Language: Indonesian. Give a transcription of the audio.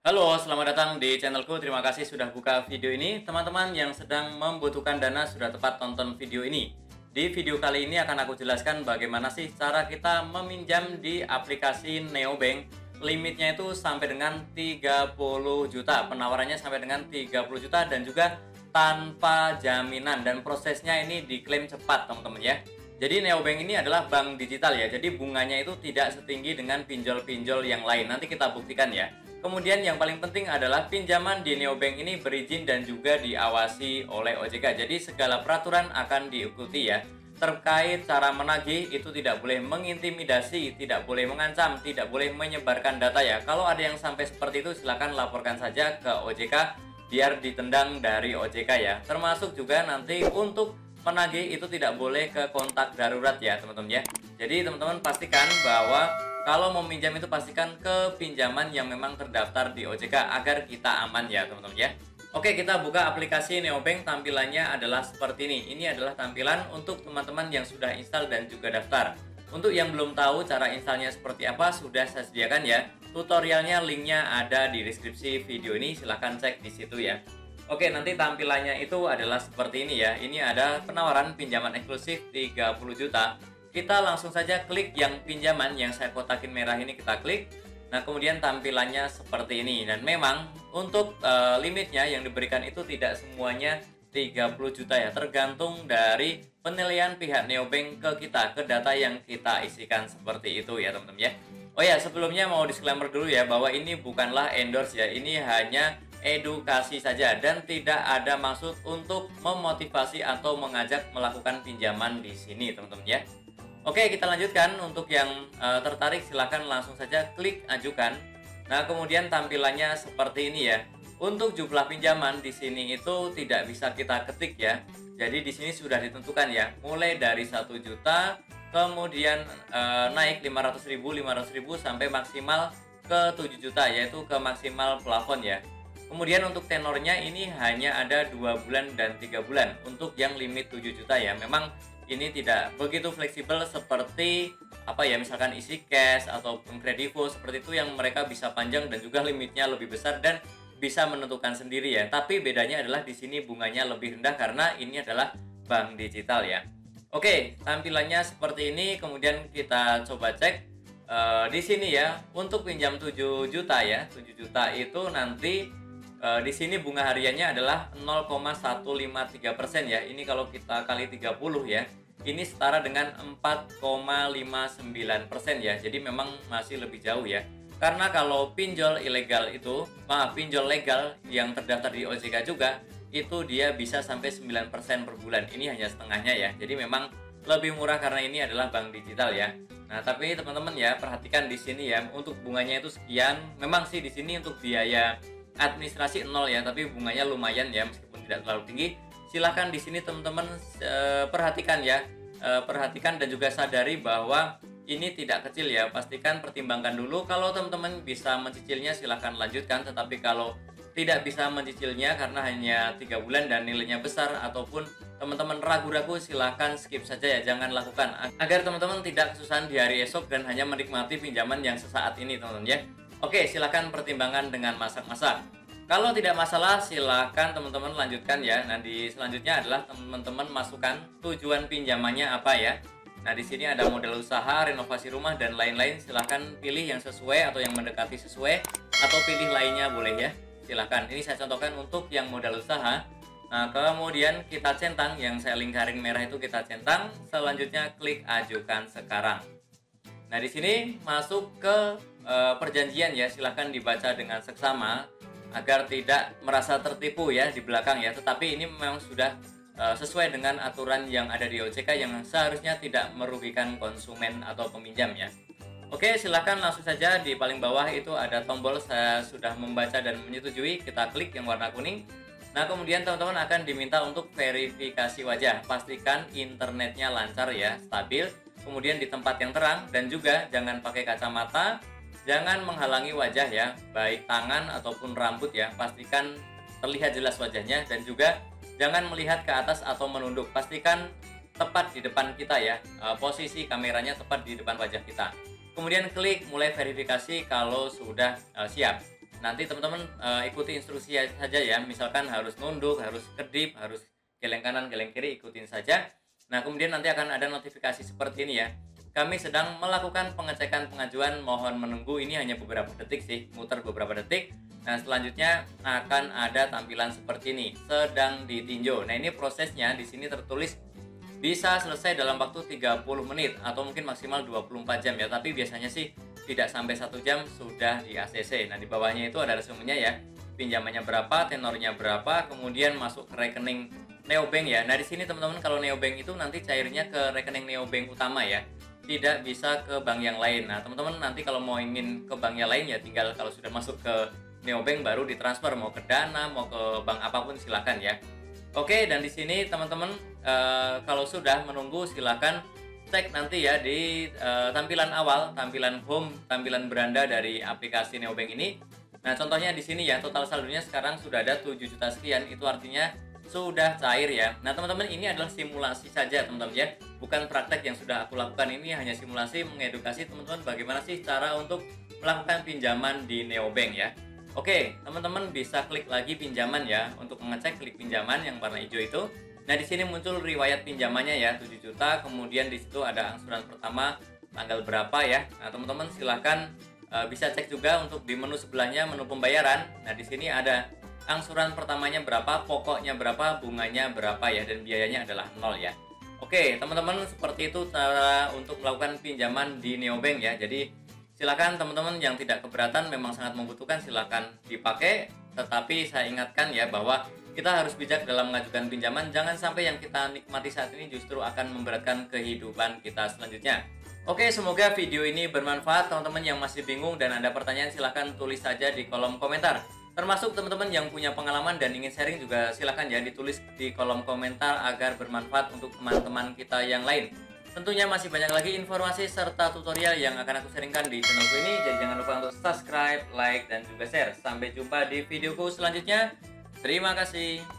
Halo, selamat datang di channelku. Terima kasih sudah buka video ini. Teman-teman yang sedang membutuhkan dana sudah tepat tonton video ini. Di video kali ini akan aku jelaskan bagaimana sih cara kita meminjam di aplikasi Neobank. Limitnya itu sampai dengan 30 juta. Penawarannya sampai dengan 30 juta dan juga tanpa jaminan, dan prosesnya ini diklaim cepat, teman-teman ya. Jadi Neobank ini adalah bank digital ya. Jadi bunganya itu tidak setinggi dengan pinjol-pinjol yang lain. Nanti kita buktikan ya. Kemudian yang paling penting adalah pinjaman di Neobank ini berizin dan juga diawasi oleh OJK. Jadi segala peraturan akan diikuti ya. Terkait cara menagih itu tidak boleh mengintimidasi, tidak boleh mengancam, tidak boleh menyebarkan data ya. Kalau ada yang sampai seperti itu silakan laporkan saja ke OJK biar ditendang dari OJK ya. Termasuk juga nanti untuk menagih itu tidak boleh ke kontak darurat ya teman-teman ya. Jadi teman-teman pastikan bahwa kalau mau minjam itu pastikan ke pinjaman yang memang terdaftar di OJK agar kita aman ya teman-teman ya. Oke, kita buka aplikasi Neobank. Tampilannya adalah seperti ini. Ini adalah tampilan untuk teman-teman yang sudah install dan juga daftar. Untuk yang belum tahu cara installnya seperti apa, sudah saya sediakan ya. Tutorialnya, linknya ada di deskripsi video ini. Silahkan cek di situ ya. Oke, nanti tampilannya itu adalah seperti ini ya. Ini ada penawaran pinjaman eksklusif 30 juta. Kita langsung saja klik yang pinjaman yang saya kotakin merah ini, kita klik. Nah, kemudian tampilannya seperti ini. Dan memang untuk limitnya yang diberikan itu tidak semuanya 30 juta ya. Tergantung dari penilaian pihak Neobank ke kita, ke data yang kita isikan seperti itu ya teman-teman ya. Oh ya, sebelumnya mau disclaimer dulu ya bahwa ini bukanlah endorse ya. Ini hanya edukasi saja dan tidak ada maksud untuk memotivasi atau mengajak melakukan pinjaman di sini teman-teman ya. Oke, kita lanjutkan. Untuk yang tertarik silahkan langsung saja klik ajukan. Nah, kemudian tampilannya seperti ini ya. Untuk jumlah pinjaman di sini itu tidak bisa kita ketik ya. Jadi di sini sudah ditentukan ya, mulai dari 1 juta kemudian naik 500.000 sampai maksimal ke 7 juta, yaitu ke maksimal plafon ya. Kemudian untuk tenornya ini hanya ada 2 bulan dan 3 bulan untuk yang limit 7 juta ya. Memang ini tidak begitu fleksibel seperti apa ya, misalkan isi cash ataupun kredivo seperti itu yang mereka bisa panjang dan juga limitnya lebih besar dan bisa menentukan sendiri ya. Tapi bedanya adalah di sini bunganya lebih rendah karena ini adalah bank digital ya. Oke, tampilannya seperti ini. Kemudian kita coba cek di sini ya. Untuk pinjam 7 juta ya, 7 juta itu nanti di sini bunga hariannya adalah 0,153% ya. Ini kalau kita kali 30 ya, ini setara dengan 4,59% ya. Jadi memang masih lebih jauh ya. Karena kalau pinjol ilegal itu, pinjol legal yang terdaftar di OJK juga, itu dia bisa sampai 9% per bulan. Ini hanya setengahnya ya. Jadi memang lebih murah karena ini adalah bank digital ya. Nah, tapi teman-teman ya, perhatikan di sini ya, untuk bunganya itu sekian. Memang sih di sini untuk biaya administrasi 0 ya, tapi bunganya lumayan ya meskipun tidak terlalu tinggi. Silahkan di sini teman-teman perhatikan ya, perhatikan dan juga sadari bahwa ini tidak kecil ya. Pastikan pertimbangkan dulu. Kalau teman-teman bisa mencicilnya silahkan lanjutkan, tetapi kalau tidak bisa mencicilnya karena hanya 3 bulan dan nilainya besar ataupun teman-teman ragu-ragu, silahkan skip saja ya, jangan lakukan agar teman-teman tidak kesusahan di hari esok dan hanya menikmati pinjaman yang sesaat ini teman-teman ya. Oke, silakan pertimbangkan dengan masak-masak. Kalau tidak masalah, silakan teman-teman lanjutkan ya. Nah, di selanjutnya adalah teman-teman masukkan tujuan pinjamannya apa ya. Nah, di sini ada modal usaha, renovasi rumah dan lain-lain. Silakan pilih yang sesuai atau yang mendekati sesuai, atau pilih lainnya boleh ya. Silakan. Ini saya contohkan untuk yang modal usaha. Nah, kemudian kita centang, yang saya lingkarin merah itu kita centang. Selanjutnya klik ajukan sekarang. Nah, di sini masuk ke perjanjian ya, silahkan dibaca dengan seksama agar tidak merasa tertipu ya di belakang ya. Tetapi ini memang sudah sesuai dengan aturan yang ada di OJK yang seharusnya tidak merugikan konsumen atau peminjam ya. Oke, silahkan langsung saja di paling bawah itu ada tombol saya sudah membaca dan menyetujui, kita klik yang warna kuning. Nah, kemudian teman-teman akan diminta untuk verifikasi wajah. Pastikan internetnya lancar ya, stabil. Kemudian di tempat yang terang dan juga jangan pakai kacamata, jangan menghalangi wajah ya, baik tangan ataupun rambut ya. Pastikan terlihat jelas wajahnya dan juga jangan melihat ke atas atau menunduk. Pastikan tepat di depan kita ya, posisi kameranya tepat di depan wajah kita. Kemudian klik mulai verifikasi kalau sudah siap. nanti teman-teman ikuti instruksi saja ya. Misalkan harus nunduk, harus kedip, harus geleng kanan, geleng kiri, ikutin saja. Nah, kemudian nanti akan ada notifikasi seperti ini ya. Kami sedang melakukan pengecekan pengajuan, mohon menunggu. Ini hanya beberapa detik sih, muter beberapa detik. Nah, selanjutnya akan ada tampilan seperti ini, sedang ditinjau. Nah, ini prosesnya di sini tertulis bisa selesai dalam waktu 30 menit atau mungkin maksimal 24 jam ya. Tapi biasanya sih tidak sampai 1 jam sudah di ACC. Nah, di bawahnya itu ada resumenya ya. Pinjamannya berapa, tenornya berapa, kemudian masuk ke rekening neobank ya. Nah, di sini teman-teman kalau neobank itu nanti cairnya ke rekening neobank utama ya. Tidak bisa ke bank yang lain. Nah, teman-teman nanti kalau mau ingin ke bank yang lain ya tinggal kalau sudah masuk ke neobank baru ditransfer, mau ke Dana, mau ke bank apapun silakan ya. Oke, dan di sini teman-teman kalau sudah menunggu silakan cek nanti ya di tampilan awal, tampilan home, tampilan beranda dari aplikasi neobank ini. Nah, contohnya di sini ya, total saldonya sekarang sudah ada 7 juta sekian, itu artinya sudah cair ya. Nah, teman-teman ini adalah simulasi saja teman-teman ya, bukan praktek yang sudah aku lakukan. Ini hanya simulasi mengedukasi teman-teman bagaimana sih cara untuk melakukan pinjaman di neobank ya. Oke, teman-teman bisa klik lagi pinjaman ya. Untuk mengecek klik pinjaman yang warna hijau itu. Nah, di sini muncul riwayat pinjamannya ya, 7 juta, kemudian di situ ada angsuran pertama tanggal berapa ya. Nah, teman-teman silahkan bisa cek juga untuk di menu sebelahnya, menu pembayaran. Nah, di sini ada angsuran pertamanya berapa, pokoknya berapa, bunganya berapa ya, dan biayanya adalah 0 ya. Oke, teman-teman seperti itu cara untuk melakukan pinjaman di neobank ya. Jadi silakan teman-teman yang tidak keberatan, memang sangat membutuhkan, silakan dipakai. Tetapi saya ingatkan ya bahwa kita harus bijak dalam mengajukan pinjaman. Jangan sampai yang kita nikmati saat ini justru akan memberatkan kehidupan kita selanjutnya. Oke, semoga video ini bermanfaat. Teman-teman yang masih bingung dan ada pertanyaan silahkan tulis saja di kolom komentar. Termasuk teman-teman yang punya pengalaman dan ingin sharing juga silahkan ya ditulis di kolom komentar agar bermanfaat untuk teman-teman kita yang lain. Tentunya masih banyak lagi informasi serta tutorial yang akan aku sharingkan di channelku ini. Jadi jangan lupa untuk subscribe, like, dan juga share. Sampai jumpa di videoku selanjutnya. Terima kasih.